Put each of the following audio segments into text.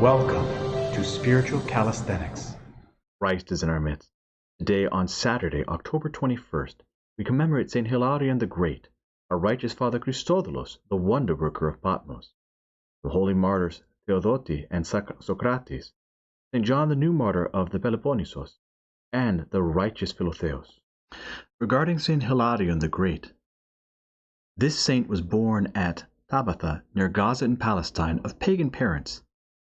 Welcome to Spiritual Calisthenics. Christ is in our midst. Today, on Saturday, October 21st, we commemorate St. Hilarion the Great, our righteous father Christodoulos, the wonder worker of Patmos, the holy martyrs Theodote and Socrates, St. John the new martyr of the Peloponnesos, and the righteous Philotheos. Regarding St. Hilarion the Great, this saint was born at Tabbatha, near Gaza in Palestine, of pagan parents.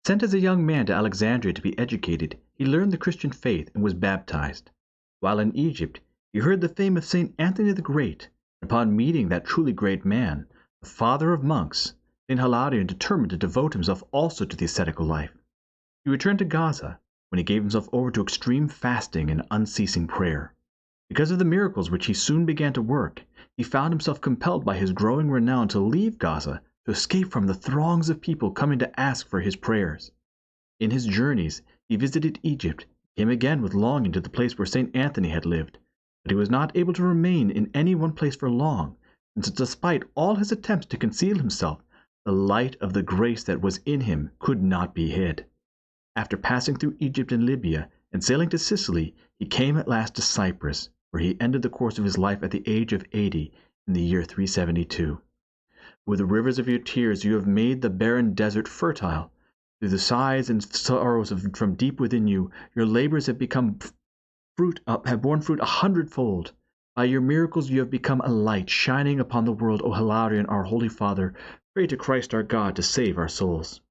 Sent as a young man to Alexandria to be educated, he learned the Christian faith and was baptized. While in Egypt, he heard the fame of St. Anthony the Great, and upon meeting that truly great man, the father of monks, St. Hilarion determined to devote himself also to the ascetical life. He returned to Gaza, when he gave himself over to extreme fasting and unceasing prayer. Because of the miracles which he soon began to work, he found himself compelled by his growing renown to leave Gaza to escape from the throngs of people coming to ask for his prayers. In his journeys, he visited Egypt, came again with longing to the place where St. Anthony had lived, but he was not able to remain in any one place for long, since despite all his attempts to conceal himself, the light of the grace that was in him could not be hid. After passing through Egypt and Libya, and sailing to Sicily, he came at last to Cyprus, where he ended the course of his life at the age of 80 in the year 372. With the rivers of your tears you have made the barren desert fertile. Through the sighs and sorrows from deep within you, your labors have borne fruit 100-fold. By your miracles you have become a light shining upon the world. O Hilarion, our Holy Father, pray to Christ our God to save our souls.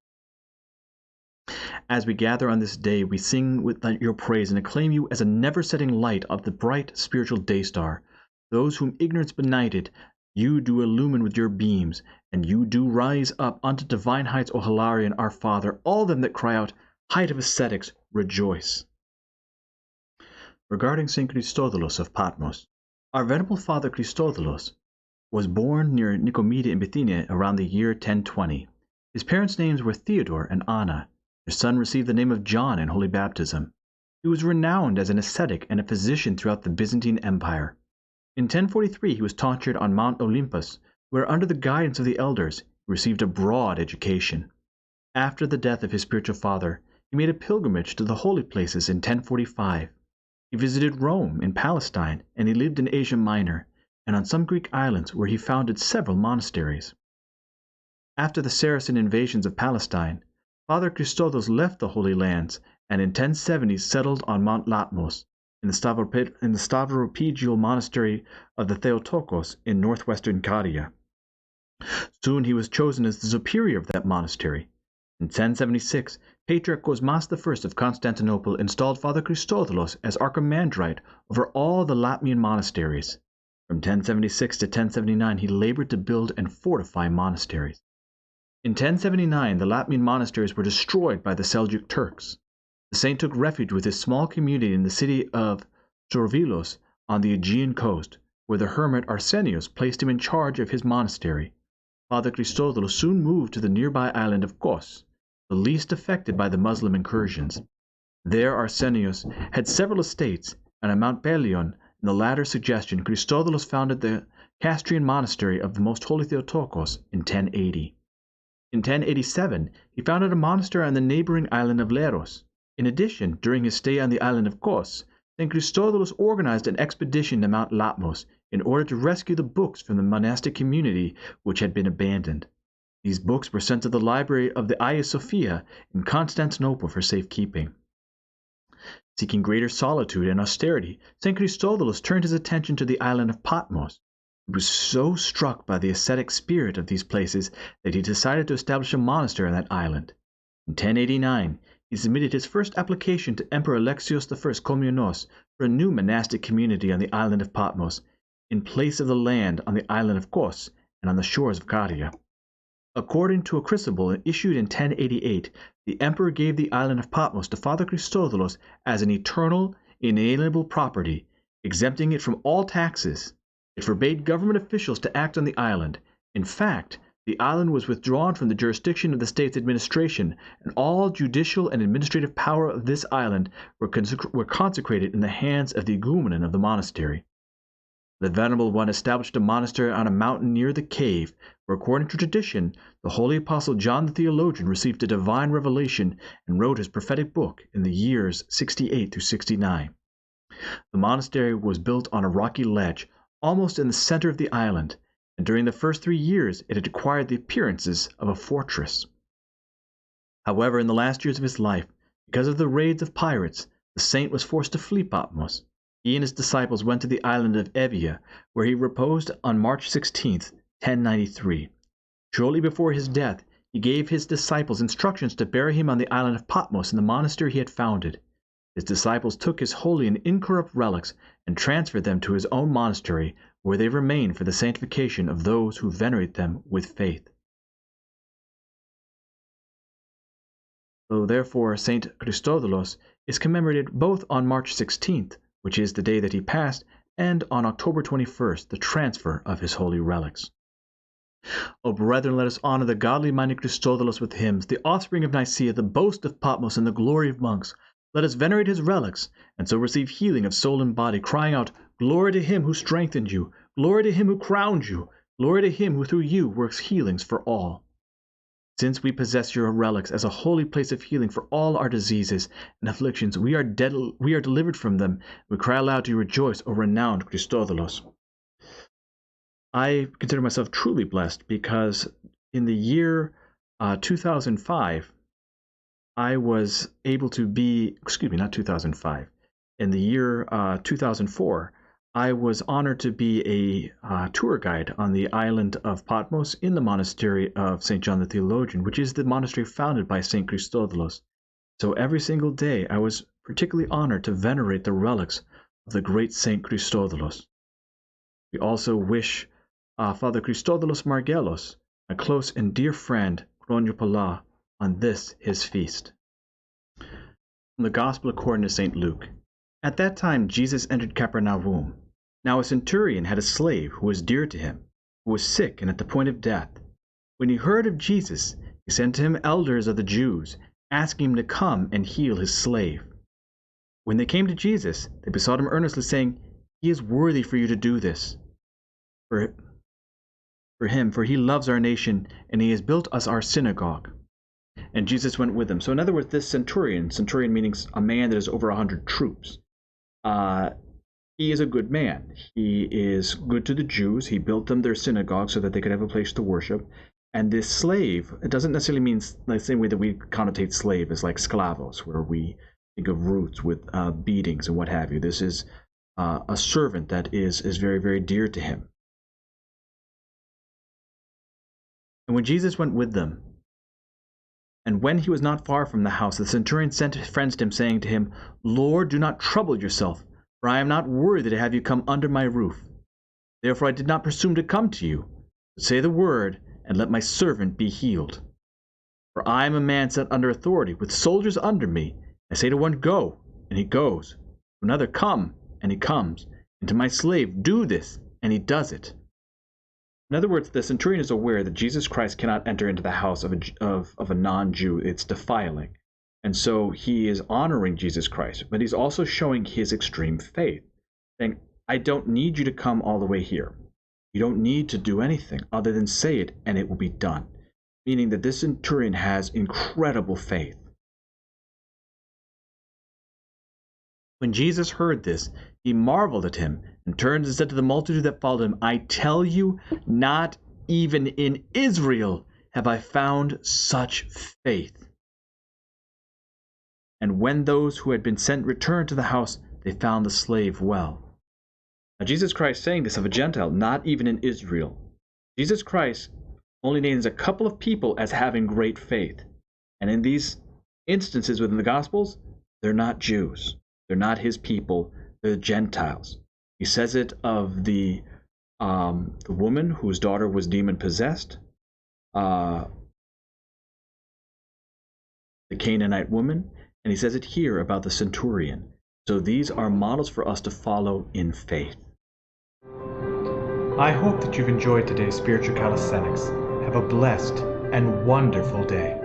As we gather on this day, we sing with your praise and acclaim you as a never-setting light of the bright spiritual day star. Those whom ignorance benighted, you do illumine with your beams, and you do rise up unto divine heights, O Hilarion, our Father. All them that cry out, height of ascetics, rejoice. Regarding St. Christodoulos of Patmos, our venerable father Christodoulos was born near Nicomedia in Bithynia around the year 1020. His parents' names were Theodore and Anna. Their son received the name of John in holy baptism. He was renowned as an ascetic and a physician throughout the Byzantine Empire. In 1043 he was tonsured on Mount Olympus, where under the guidance of the elders he received a broad education. After the death of his spiritual father, he made a pilgrimage to the holy places in 1045. He visited Rome in Palestine, and he lived in Asia Minor, and on some Greek islands where he founded several monasteries. After the Saracen invasions of Palestine, Father Christodoulos left the Holy Lands, and in 1070 settled on Mount Latmos, in the Stavropegial monastery of the Theotokos in northwestern Caria. Soon he was chosen as the superior of that monastery. In 1076, Patriarch Cosmas I of Constantinople installed Father Christodoulos as archimandrite over all the Latmian monasteries. From 1076 to 1079 he labored to build and fortify monasteries. In 1079 the Latmian monasteries were destroyed by the Seljuk Turks. The saint took refuge with his small community in the city of Sorvilos on the Aegean coast, where the hermit Arsenios placed him in charge of his monastery. Father Christodoulos soon moved to the nearby island of Kos, the least affected by the Muslim incursions. There Arsenios had several estates, and on Mount Pelion, in the latter's suggestion, Christodoulos founded the Castrian monastery of the Most Holy Theotokos in 1080. In 1087 he founded a monastery on the neighboring island of Leros. In addition, during his stay on the island of Kos, St. Christodoulos organized an expedition to Mount Latmos in order to rescue the books from the monastic community which had been abandoned. These books were sent to the library of the Hagia Sophia in Constantinople for safekeeping. Seeking greater solitude and austerity, St. Christodoulos turned his attention to the island of Patmos. He was so struck by the ascetic spirit of these places that he decided to establish a monastery on that island. In 1089, he submitted his first application to Emperor Alexios I Komnenos for a new monastic community on the island of Patmos, in place of the land on the island of Kos and on the shores of Caria. According to a crucible issued in 1088, the emperor gave the island of Patmos to Father Christodoulos as an eternal, inalienable property, exempting it from all taxes. It forbade government officials to act on the island. In fact, the island was withdrawn from the jurisdiction of the state's administration, and all judicial and administrative power of this island were consecrated in the hands of the igumenon of the monastery. The Venerable One established a monastery on a mountain near the cave, where, according to tradition, the holy apostle John the Theologian received a divine revelation and wrote his prophetic book in the years 68 through 69. The monastery was built on a rocky ledge, almost in the center of the island, and during the first 3 years it had acquired the appearances of a fortress. However, in the last years of his life, because of the raids of pirates, the saint was forced to flee Patmos. He and his disciples went to the island of Evia, where he reposed on March 16, 1093. Shortly before his death, he gave his disciples instructions to bury him on the island of Patmos in the monastery he had founded. His disciples took his holy and incorrupt relics and transferred them to his own monastery, where they remain for the sanctification of those who venerate them with faith. So therefore, Saint Christodoulos is commemorated both on March 16th, which is the day that he passed, and on October 21st, the transfer of his holy relics. O brethren, let us honor the godly-minded Christodoulos with hymns, the offspring of Nicaea, the boast of Patmos, and the glory of monks. Let us venerate his relics, and so receive healing of soul and body, crying out, Glory to him who strengthened you, glory to him who crowned you, glory to him who through you works healings for all. Since we possess your relics as a holy place of healing for all our diseases and afflictions, we are delivered from them. We cry aloud to you, rejoice, O renowned Christodoulos. I consider myself truly blessed because in the year 2005, I was able to be, not 2005, in the year 2004, I was honored to be a tour guide on the island of Patmos in the monastery of St. John the Theologian, which is the monastery founded by St. Christodoulos. So every single day I was particularly honored to venerate the relics of the great St. Christodoulos. We also wish Father Christodoulos Margelos, a close and dear friend, Chroniopola, on this his feast. From the Gospel according to St. Luke. At that time Jesus entered Capernaum. Now a centurion had a slave who was dear to him, who was sick and at the point of death. When he heard of Jesus, he sent to him elders of the Jews, asking him to come and heal his slave. When they came to Jesus, they besought him earnestly, saying, He is worthy for you to do this for he loves our nation, and he has built us our synagogue. And Jesus went with them. So in other words, this centurion meaning a man that is over 100 troops, he is a good man. He is good to the Jews. He built them their synagogue so that they could have a place to worship. And this slave, it doesn't necessarily mean the same way that we connotate slave as like sklavos, where we think of roots with beatings and what have you. This is a servant that is very, very dear to him. And when Jesus went with them, and when he was not far from the house, the centurion sent friends to him, saying to him, Lord, do not trouble yourself, for I am not worthy to have you come under my roof. Therefore I did not presume to come to you, but say the word, and let my servant be healed. For I am a man set under authority, with soldiers under me. I say to one, Go, and he goes. To another, Come, and he comes. And to my slave, Do this, and he does it. In other words, the centurion is aware that Jesus Christ cannot enter into the house of a non-Jew. It's defiling. And so he is honoring Jesus Christ, but he's also showing his extreme faith, saying, I don't need you to come all the way here. You don't need to do anything other than say it, and it will be done. Meaning that this centurion has incredible faith. When Jesus heard this, he marveled at him, and turned and said to the multitude that followed him, I tell you, not even in Israel have I found such faith. And when those who had been sent returned to the house, they found the slave well. Now Jesus Christ saying this of a Gentile, not even in Israel. Jesus Christ only names a couple of people as having great faith. And in these instances within the Gospels, they're not Jews. They're not his people. They're Gentiles. He says it of the woman whose daughter was demon-possessed, the Canaanite woman, and he says it here about the centurion. So these are models for us to follow in faith. I hope that you've enjoyed today's Spiritual Calisthenics. Have a blessed and wonderful day.